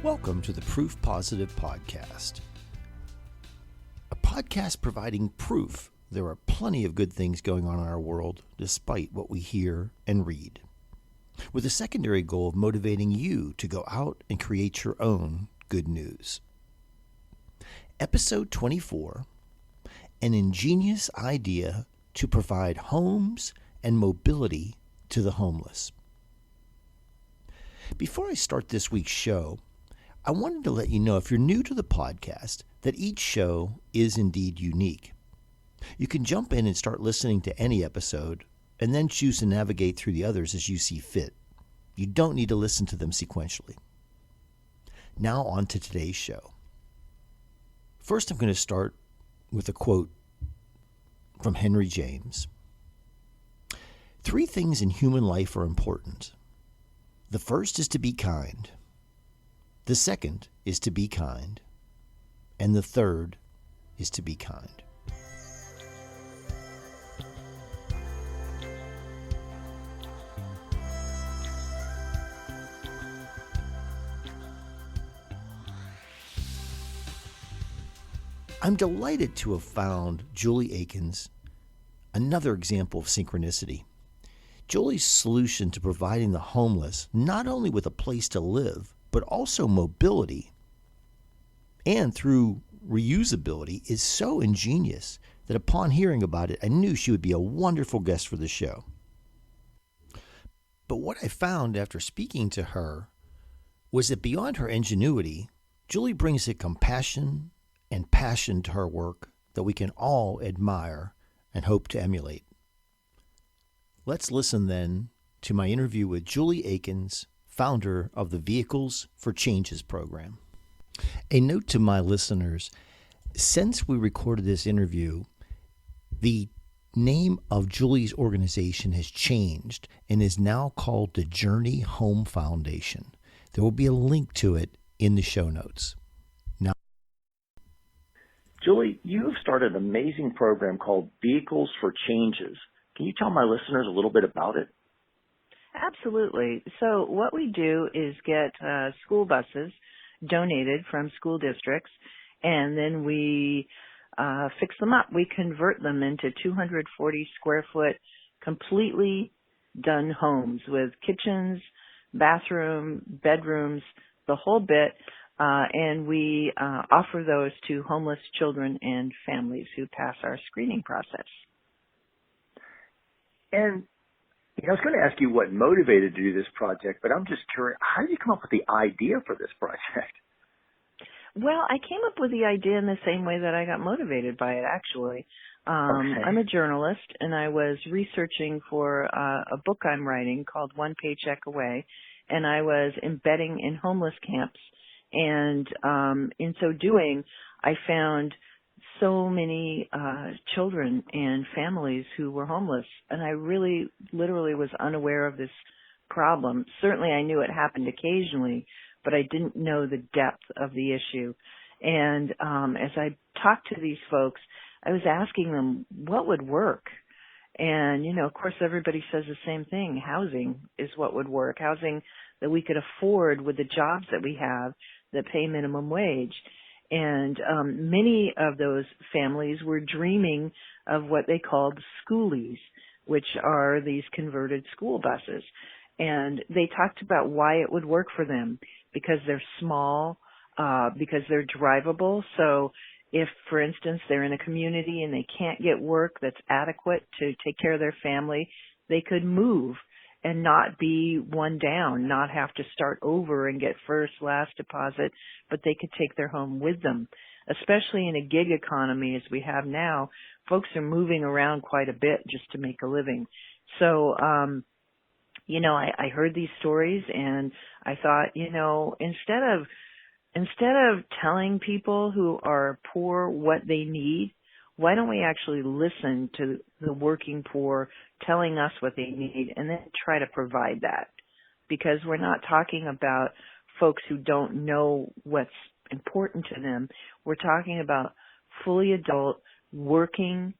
Welcome to the Proof Positive Podcast, a podcast providing proof there are plenty of good things going on in our world despite what we hear and read, with a secondary goal of motivating you to go out and create your own good news. Episode 24, an ingenious idea to provide homes and mobility to the homeless. Before I start this week's show, I wanted to let you know, if you're new to the podcast, that each show is indeed unique. You can jump in and start listening to any episode and then choose to navigate through the others as you see fit. You don't need to listen to them sequentially. Now on to today's show. First, I'm going to start with a quote from Henry James. 3 things in human life are important. The first is to be kind. The second is to be kind. And the third is to be kind. I'm delighted to have found Julie Akins, another example of synchronicity. Julie's solution to providing the homeless not only with a place to live, but also mobility and through reusability is so ingenious that upon hearing about it, I knew she would be a wonderful guest for the show. But what I found after speaking to her was that beyond her ingenuity, Julie brings a compassion and passion to her work that we can all admire and hope to emulate. Let's listen then to my interview with Julie Akins, founder of the Vehicles for Changes program. A note to my listeners, since we recorded this interview, the name of Julie's organization has changed and is now called the Journey Home Foundation. There will be a link to it in the show notes. Now, Julie, you have started an amazing program called Vehicles for Changes. Can you tell my listeners a little bit about it? Absolutely. So what we do is get school buses donated from school districts, and then we fix them up. We convert them into 240 square foot, completely done homes with kitchens, bathroom, bedrooms, the whole bit, and we offer those to homeless children and families who pass our screening process. And I was going to ask you what motivated you to do this project, but I'm just curious, how did you come up with the idea for this project? Well, I came up with the idea in the same way that I got motivated by it, actually. Okay. I'm a journalist, and I was researching for a book I'm writing called One Paycheck Away, and I was embedding in homeless camps. And in so doing, I found so many children and families who were homeless, and I really literally was unaware of this problem. Certainly I knew it happened occasionally, but I didn't know the depth of the issue. And as I talked to these folks, I was asking them what would work. And, of course, everybody says the same thing. Housing is what would work. Housing that we could afford with the jobs that we have that pay minimum wage. And many of those families were dreaming of what they called schoolies, which are these converted school buses. And they talked about why it would work for them, because they're small, because they're drivable. So if, for instance, they're in a community and they can't get work that's adequate to take care of their family, they could move and not be one down, not have to start over and get first, last deposit, but they could take their home with them. Especially in a gig economy as we have now, folks are moving around quite a bit just to make a living. So, I heard these stories and I thought, instead of telling people who are poor what they need, why don't we actually listen to the working poor telling us what they need and then try to provide that? Because we're not talking about folks who don't know what's important to them. We're talking about fully adult, working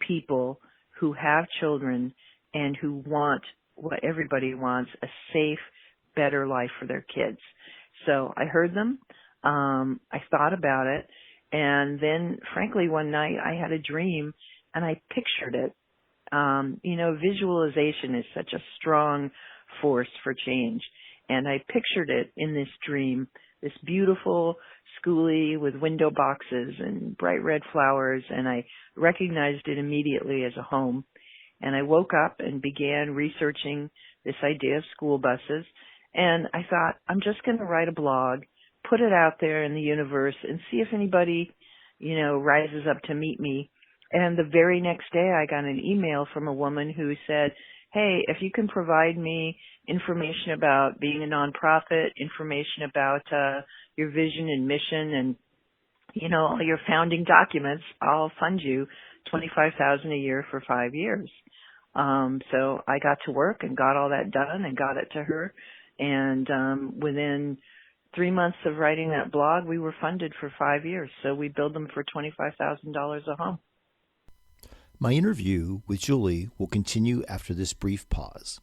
people who have children and who want what everybody wants, a safe, better life for their kids. So I heard them. I thought about it. And then, frankly, one night I had a dream and I pictured it. Visualization is such a strong force for change. And I pictured it in this dream, this beautiful schoolie with window boxes and bright red flowers, and I recognized it immediately as a home. And I woke up and began researching this idea of school buses, and I thought, I'm just going to write a blog, put it out there in the universe, and see if anybody, rises up to meet me. And the very next day, I got an email from a woman who said, hey, if you can provide me information about being a nonprofit, information about your vision and mission and, all your founding documents, I'll fund you $25,000 a year for 5 years. So I got to work and got all that done and got it to her. And within 3 months of writing that blog, we were funded for 5 years. So we billed them for $25,000 a home. My interview with Julie will continue after this brief pause.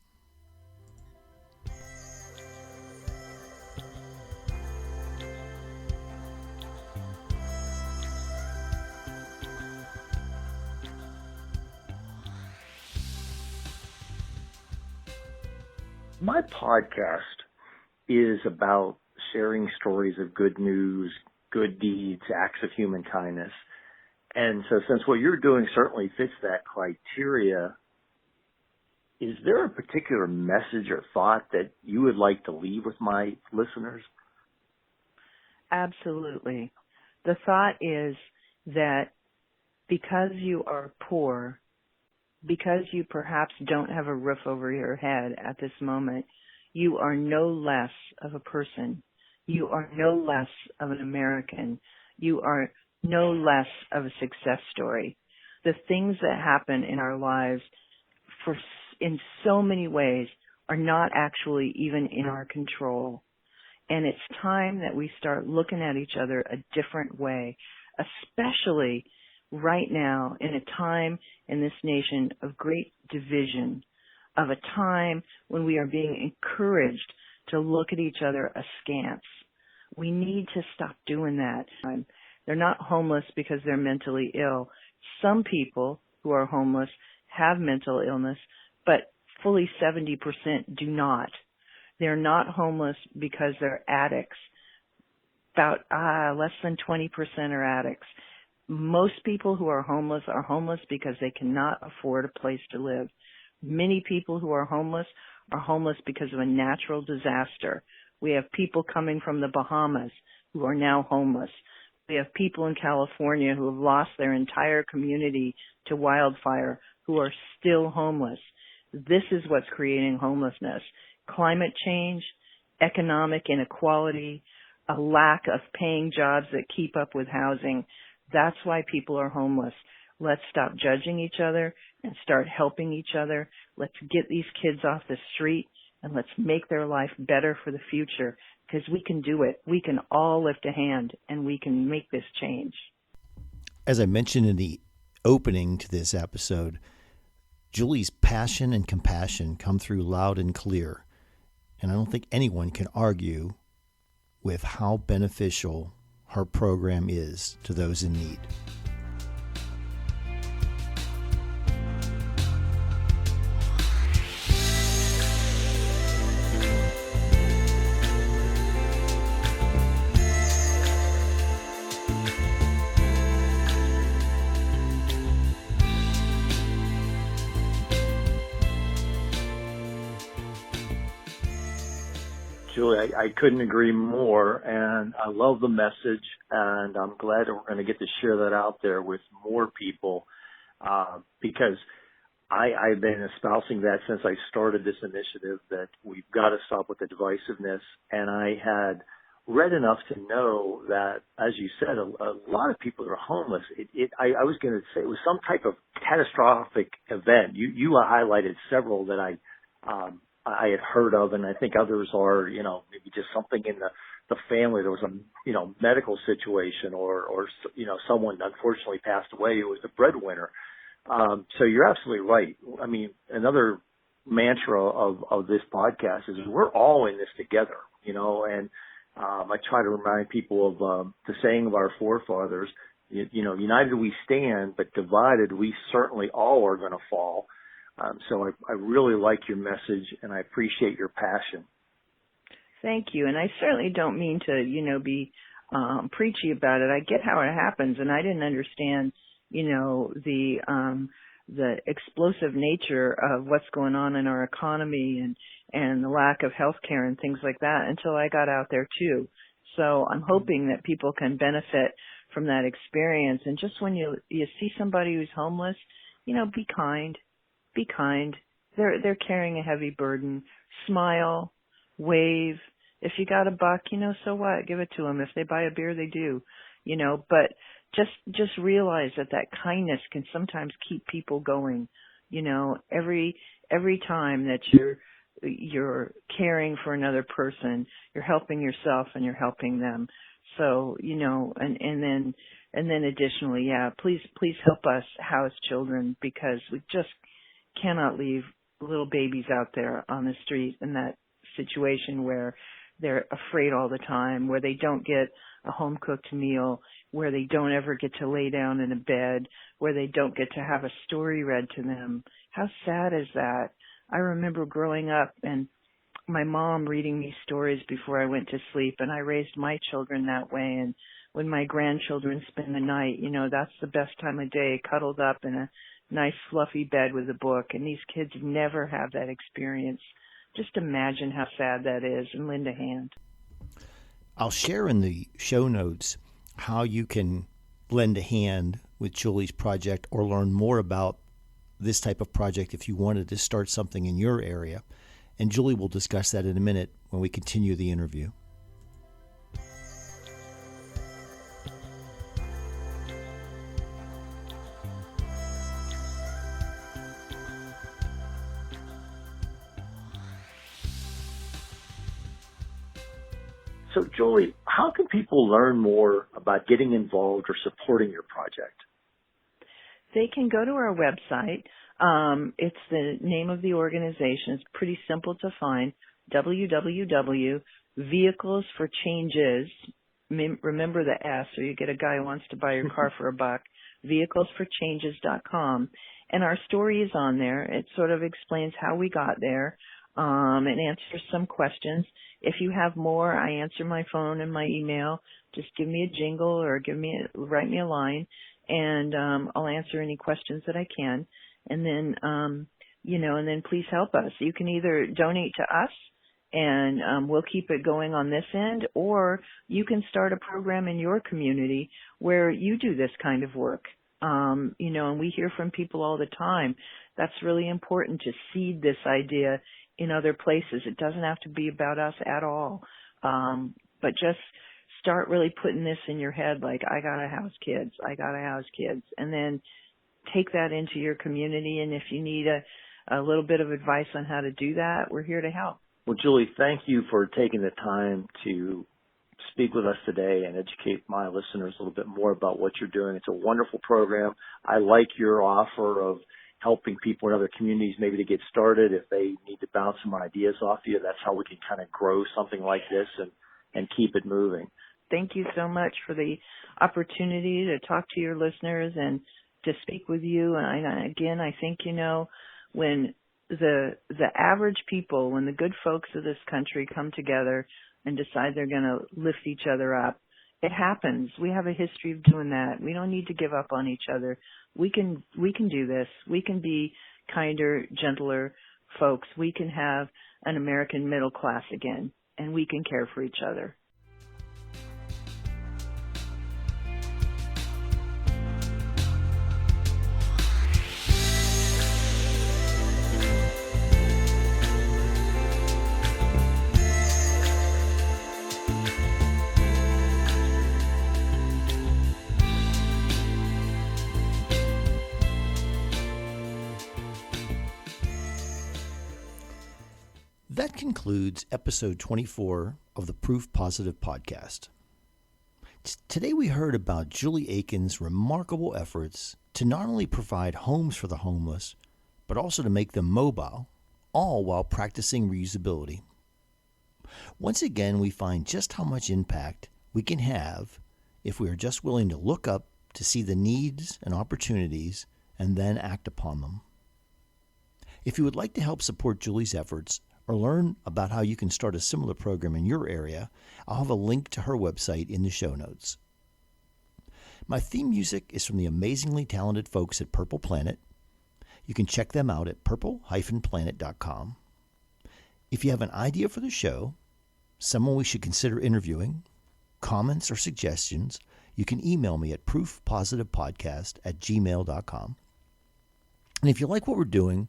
My podcast is about sharing stories of good news, good deeds, acts of human kindness. And so since what you're doing certainly fits that criteria, is there a particular message or thought that you would like to leave with my listeners? Absolutely. The thought is that because you are poor, because you perhaps don't have a roof over your head at this moment, you are no less of a person. You are no less of an American. You are no less of a success story. The things that happen in our lives in so many ways are not actually even in our control. And it's time that we start looking at each other a different way, especially right now in a time in this nation of great division, of a time when we are being encouraged to look at each other askance. We need to stop doing that. They're not homeless because they're mentally ill. Some people who are homeless have mental illness, but fully 70% do not. They're not homeless because they're addicts. About less than 20% are addicts. Most people who are homeless because they cannot afford a place to live. Many people who are homeless because of a natural disaster. We have people coming from the Bahamas who are now homeless. We have people in California who have lost their entire community to wildfire who are still homeless. This is what's creating homelessness. Climate change, economic inequality, a lack of paying jobs that keep up with housing. That's why people are homeless. Let's stop judging each other and start helping each other. Let's get these kids off the street and let's make their life better for the future, because we can do it. We can all lift a hand and we can make this change. As I mentioned in the opening to this episode, Julie's passion and compassion come through loud and clear. And I don't think anyone can argue with how beneficial her program is to those in need. Julie, I couldn't agree more, and I love the message, and I'm glad that we're going to get to share that out there with more people, because I've been espousing that since I started this initiative, that we've got to stop with the divisiveness, and I had read enough to know that, as you said, a lot of people are homeless. I was going to say it was some type of catastrophic event. You highlighted several that I had heard of, and I think others are, maybe just something in the family. There was a, medical situation or someone unfortunately passed away who was the breadwinner. So you're absolutely right. I mean, another mantra of this podcast is we're all in this together, and I try to remind people of the saying of our forefathers, united we stand, but divided we certainly all are going to fall. So I really like your message, and I appreciate your passion. Thank you. And I certainly don't mean to, be preachy about it. I get how it happens, and I didn't understand, the explosive nature of what's going on in our economy and the lack of health care and things like that until I got out there too. So I'm hoping that people can benefit from that experience. And just when you see somebody who's homeless, be kind. Be kind. They're carrying a heavy burden. Smile, wave. If you got $1, so what? Give it to them. If they buy a beer, they do. But just realize that kindness can sometimes keep people going. Every time that you're caring for another person, you're helping yourself and you're helping them. So, and then additionally, please help us house children, because we just cannot leave little babies out there on the street in that situation where they're afraid all the time, where they don't get a home-cooked meal, where they don't ever get to lay down in a bed, where they don't get to have a story read to them. How sad is that? I remember growing up and my mom reading me stories before I went to sleep, and I raised my children that way. And when my grandchildren spend the night, that's the best time of day, cuddled up in a nice fluffy bed with a book, and these kids never have that experience. Just imagine how sad that is, and lend a hand. I'll share in the show notes how you can lend a hand with Julie's project or learn more about this type of project if you wanted to start something in your area. And Julie will discuss that in a minute when we continue the interview. So, Julie, how can people learn more about getting involved or supporting your project? They can go to our website. It's the name of the organization. It's pretty simple to find, www.vehiclesforchanges, remember the S, or you get a guy who wants to buy your car for $1, vehiclesforchanges.com. And our story is on there. It sort of explains how we got there. And answers some questions. If you have more, I answer my phone and my email. Just give me a jingle or write me a line, and I'll answer any questions that I can. And then, and then please help us. You can either donate to us, and we'll keep it going on this end, or you can start a program in your community where you do this kind of work. And we hear from people all the time. That's really important, to seed this idea in other places. It doesn't have to be about us at all. But just start really putting this in your head, like, I gotta house kids, and then take that into your community. And if you need a little bit of advice on how to do that, we're here to help. Well, Julie, thank you for taking the time to speak with us today and educate my listeners a little bit more about what you're doing. It's a wonderful program. I like your offer of helping people in other communities maybe to get started. If they need to bounce some ideas off you, that's how we can kind of grow something like this and keep it moving. Thank you so much for the opportunity to talk to your listeners and to speak with you. And again, I think, when the average people, when the good folks of this country come together and decide they're going to lift each other up, it happens. We have a history of doing that. We don't need to give up on each other. We can do this. We can be kinder, gentler folks. We can have an American middle class again, and we can care for each other. That concludes episode 24 of the Proof Positive podcast. Today we heard about Julie Akins' remarkable efforts to not only provide homes for the homeless, but also to make them mobile, all while practicing reusability. Once again, we find just how much impact we can have if we are just willing to look up to see the needs and opportunities and then act upon them. If you would like to help support Julie's efforts or learn about how you can start a similar program in your area, I'll have a link to her website in the show notes. My theme music is from the amazingly talented folks at Purple Planet. You can check them out at purple-planet.com. If you have an idea for the show, someone we should consider interviewing, comments or suggestions, you can email me at proofpositivepodcast@gmail.com. And if you like what we're doing,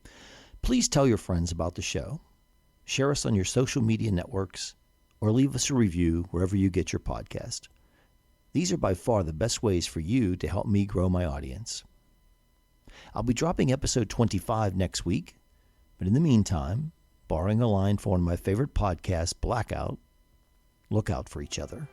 please tell your friends about the show, share us on your social media networks, or leave us a review wherever you get your podcast. These are by far the best ways for you to help me grow my audience. I'll be dropping episode 25 next week, but in the meantime, borrowing a line from one of my favorite podcasts, Blackout, look out for each other.